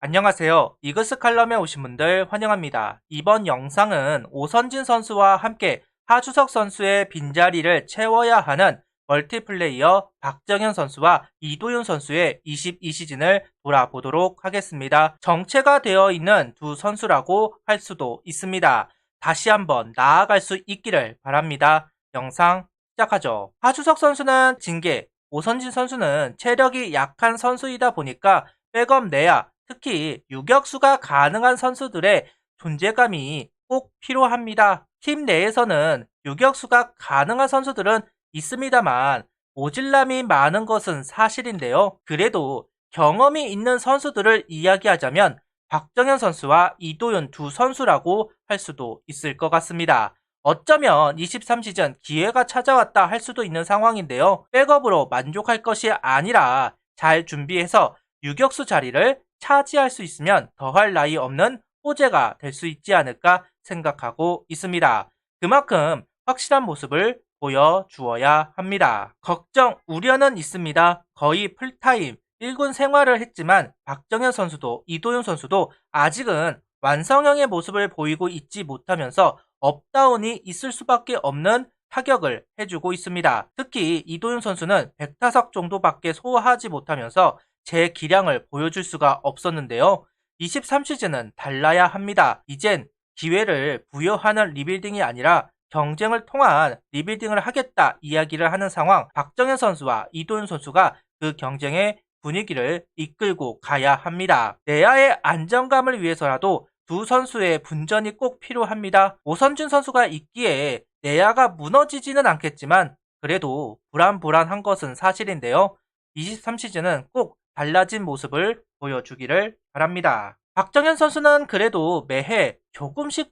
안녕하세요. 이그스칼럼에 오신 분들 환영합니다. 이번 영상은 오선진 선수와 함께 하주석 선수의 빈자리를 채워야 하는 멀티플레이어 박정현 선수와 이도윤 선수의 22시즌을 돌아보도록 하겠습니다. 정체가 되어 있는 두 선수라고 할 수도 있습니다. 다시 한번 나아갈 수 있기를 바랍니다. 영상 시작하죠. 하주석 선수는 징계, 오선진 선수는 체력이 약한 선수이다 보니까 백업 내야 특히 유격수가 가능한 선수들의 존재감이 꼭 필요합니다. 팀 내에서는 유격수가 가능한 선수들은 있습니다만 모질람이 많은 것은 사실인데요. 그래도 경험이 있는 선수들을 이야기하자면 박정현 선수와 이도윤 두 선수라고 할 수도 있을 것 같습니다. 어쩌면 23시즌 기회가 찾아왔다 할 수도 있는 상황인데요. 백업으로 만족할 것이 아니라 잘 준비해서 유격수 자리를 차지할 수 있으면 더할 나위 없는 호재가 될 수 있지 않을까 생각하고 있습니다. 그만큼 확실한 모습을 보여주어야 합니다. 걱정, 우려는 있습니다. 거의 풀타임 1군 생활을 했지만 박정현 선수도 이도윤 선수도 아직은 완성형의 모습을 보이고 있지 못하면서 업다운이 있을 수밖에 없는 타격을 해주고 있습니다. 특히 이도윤 선수는 100타석 정도밖에 소화하지 못하면서 제 기량을 보여줄 수가 없었는데요. 23시즌은 달라야 합니다. 이젠 기회를 부여하는 리빌딩이 아니라 경쟁을 통한 리빌딩을 하겠다 이야기를 하는 상황. 박정현 선수와 이도윤 선수가 그 경쟁의 분위기를 이끌고 가야 합니다. 내야의 안정감을 위해서라도 두 선수의 분전이 꼭 필요합니다. 오선준 선수가 있기에 내야가 무너지지는 않겠지만 그래도 불안한 것은 사실인데요. 23시즌은 꼭 달라진 모습을 보여주기를 바랍니다. 박정현 선수는 그래도 매해 조금씩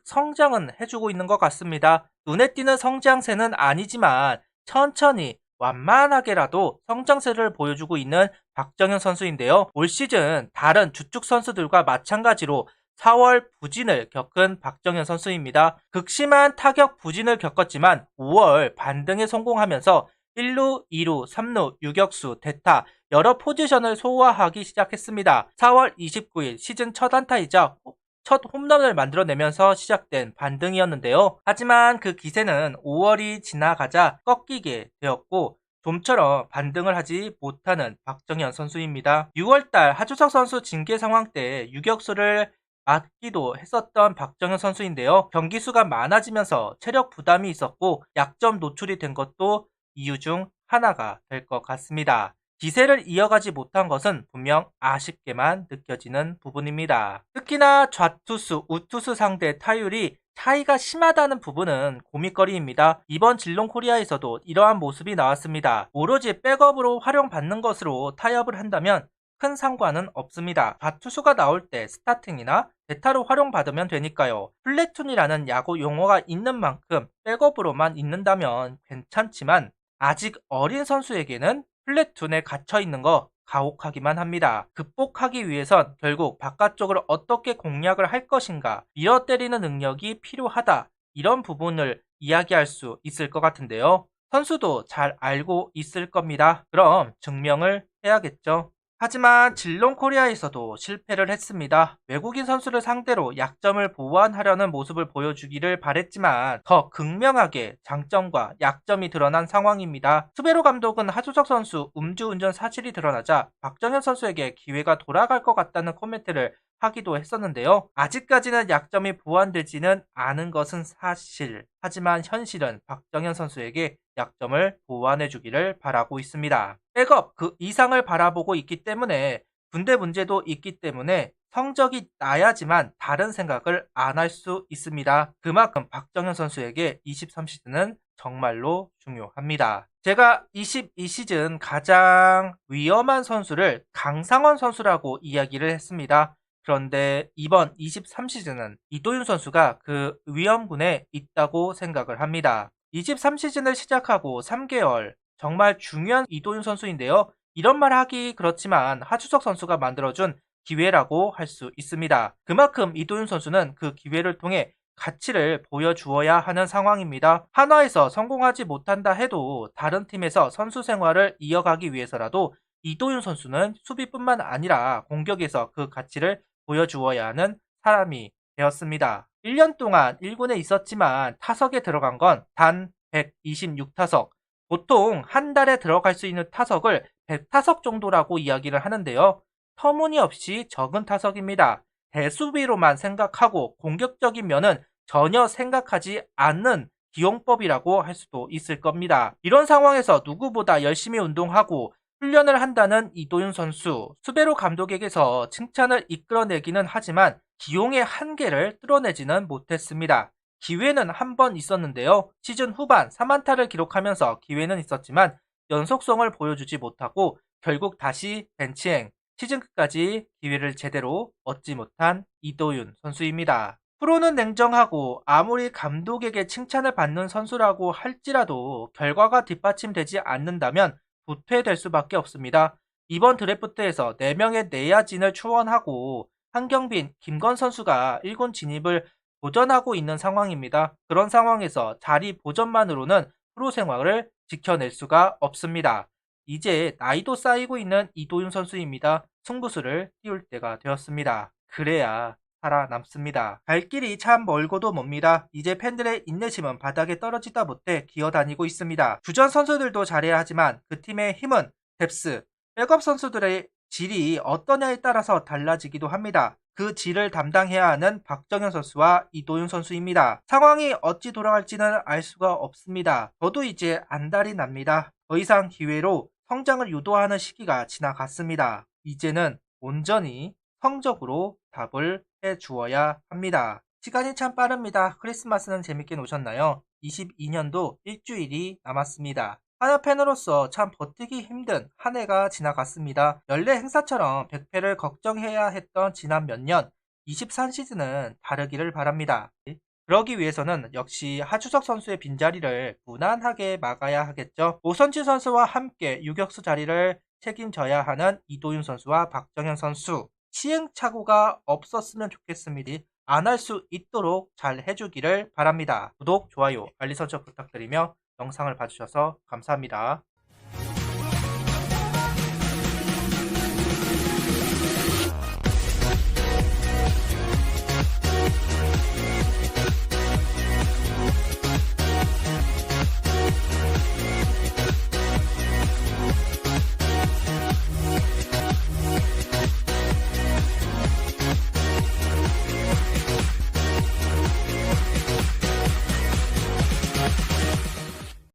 성장은 해주고 있는 것 같습니다. 눈에 띄는 성장세는 아니지만 천천히 완만하게라도 성장세를 보여주고 있는 박정현 선수인데요. 올 시즌 다른 주축 선수들과 마찬가지로 4월 부진을 겪은 박정현 선수입니다. 극심한 타격 부진을 겪었지만 5월 반등에 성공하면서 1루, 2루, 3루, 유격수, 대타 여러 포지션을 소화하기 시작했습니다. 4월 29일 시즌 첫 안타이자 첫 홈런을 만들어내면서 시작된 반등이었는데요. 하지만 그 기세는 5월이 지나가자 꺾이게 되었고 좀처럼 반등을 하지 못하는 박정현 선수입니다. 6월달 하주석 선수 징계 상황 때 유격수를 맡기도 했었던 박정현 선수인데요. 경기 수가 많아지면서 체력 부담이 있었고 약점 노출이 된 것도 이유 중 하나가 될 것 같습니다. 기세를 이어가지 못한 것은 분명 아쉽게만 느껴지는 부분입니다. 특히나 좌투수, 우투수 상대 타율이 차이가 심하다는 부분은 고민거리입니다. 이번 진롱 코리아에서도 이러한 모습이 나왔습니다. 오로지 백업으로 활용받는 것으로 타협을 한다면 큰 상관은 없습니다. 좌투수가 나올 때 스타팅이나 대타로 활용받으면 되니까요. 플래툰이라는 야구 용어가 있는 만큼 백업으로만 있는다면 괜찮지만 아직 어린 선수에게는 플래툰에 갇혀있는 거 가혹하기만 합니다. 극복하기 위해선 결국 바깥쪽으로 어떻게 공략을 할 것인가 밀어 때리는 능력이 필요하다. 이런 부분을 이야기할 수 있을 것 같은데요. 선수도 잘 알고 있을 겁니다. 그럼 증명을 해야겠죠. 하지만 진롱 코리아에서도 실패를 했습니다. 외국인 선수를 상대로 약점을 보완하려는 모습을 보여주기를 바랬지만 더 극명하게 장점과 약점이 드러난 상황입니다. 스베로 감독은 하주석 선수 음주운전 사실이 드러나자 박정현 선수에게 기회가 돌아갈 것 같다는 코멘트를 하기도 했었는데요. 아직까지는 약점이 보완되지는 않은 것은 사실. 하지만 현실은 박정현 선수에게 약점을 보완해주기를 바라고 있습니다. 백업 그 이상을 바라보고 있기 때문에 군대 문제도 있기 때문에 성적이 나야지만 다른 생각을 안 할 수 있습니다. 그만큼 박정현 선수에게 23시즌은 정말로 중요합니다. 제가 22시즌 가장 위험한 선수를 강상원 선수라고 이야기를 했습니다. 그런데 이번 23시즌은 이도윤 선수가 그 위험군에 있다고 생각을 합니다. 23시즌을 시작하고 3개월 정말 중요한 이도윤 선수인데요. 이런 말 하기 그렇지만 하주석 선수가 만들어준 기회라고 할 수 있습니다. 그만큼 이도윤 선수는 그 기회를 통해 가치를 보여주어야 하는 상황입니다. 한화에서 성공하지 못한다 해도 다른 팀에서 선수 생활을 이어가기 위해서라도 이도윤 선수는 수비뿐만 아니라 공격에서 그 가치를 보여주어야 하는 사람이 되었습니다. 1년 동안 1군에 있었지만 타석에 들어간 건 단 126타석. 보통 한 달에 들어갈 수 있는 타석을 100타석 정도라고 이야기를 하는데요. 터무니없이 적은 타석입니다. 대수비로만 생각하고 공격적인 면은 전혀 생각하지 않는 기용법이라고 할 수도 있을 겁니다. 이런 상황에서 누구보다 열심히 운동하고 훈련을 한다는 이도윤 선수, 수베로 감독에게서 칭찬을 이끌어내기는 하지만 기용의 한계를 뚫어내지는 못했습니다. 기회는 한 번 있었는데요. 시즌 후반 3안타를 기록하면서 기회는 있었지만 연속성을 보여주지 못하고 결국 다시 벤치행, 시즌 끝까지 기회를 제대로 얻지 못한 이도윤 선수입니다. 프로는 냉정하고 아무리 감독에게 칭찬을 받는 선수라고 할지라도 결과가 뒷받침되지 않는다면 부퇴될 수밖에 없습니다. 이번 드래프트에서 4명의 내야진을 추원하고 한경빈, 김건 선수가 1군 진입을 도전하고 있는 상황입니다. 그런 상황에서 자리 보전만으로는 프로 생활을 지켜낼 수가 없습니다. 이제 나이도 쌓이고 있는 이도윤 선수입니다. 승부수를 띄울 때가 되었습니다. 그래야 살아남습니다. 갈 길이 참 멀고도 멉니다. 이제 팬들의 인내심은 바닥에 떨어지다 못해 기어다니고 있습니다. 주전 선수들도 잘해야 하지만 그 팀의 힘은 뎁스, 백업 선수들의 질이 어떠냐에 따라서 달라지기도 합니다. 그 질을 담당해야 하는 박정현 선수와 이도윤 선수입니다. 상황이 어찌 돌아갈지는 알 수가 없습니다. 저도 이제 안달이 납니다. 더 이상 기회로 성장을 유도하는 시기가 지나갔습니다. 이제는 온전히 성적으로 답을 해주어야 합니다. 시간이 참 빠릅니다. 크리스마스는 재밌게 노셨나요? 22년도 일주일이 남았습니다. 하나 팬으로서 참 버티기 힘든 한 해가 지나갔습니다. 연례 행사처럼 100패를 걱정해야 했던 지난 몇 년, 23시즌은 다르기를 바랍니다. 그러기 위해서는 역시 하주석 선수의 빈자리를 무난하게 막아야 하겠죠. 오선진 선수와 함께 유격수 자리를 책임져야 하는 이도윤 선수와 박정현 선수. 시행착오가 없었으면 좋겠습니다. 안 할 수 있도록 잘 해주기를 바랍니다. 구독, 좋아요, 알림 설정 부탁드리며 영상을 봐주셔서 감사합니다.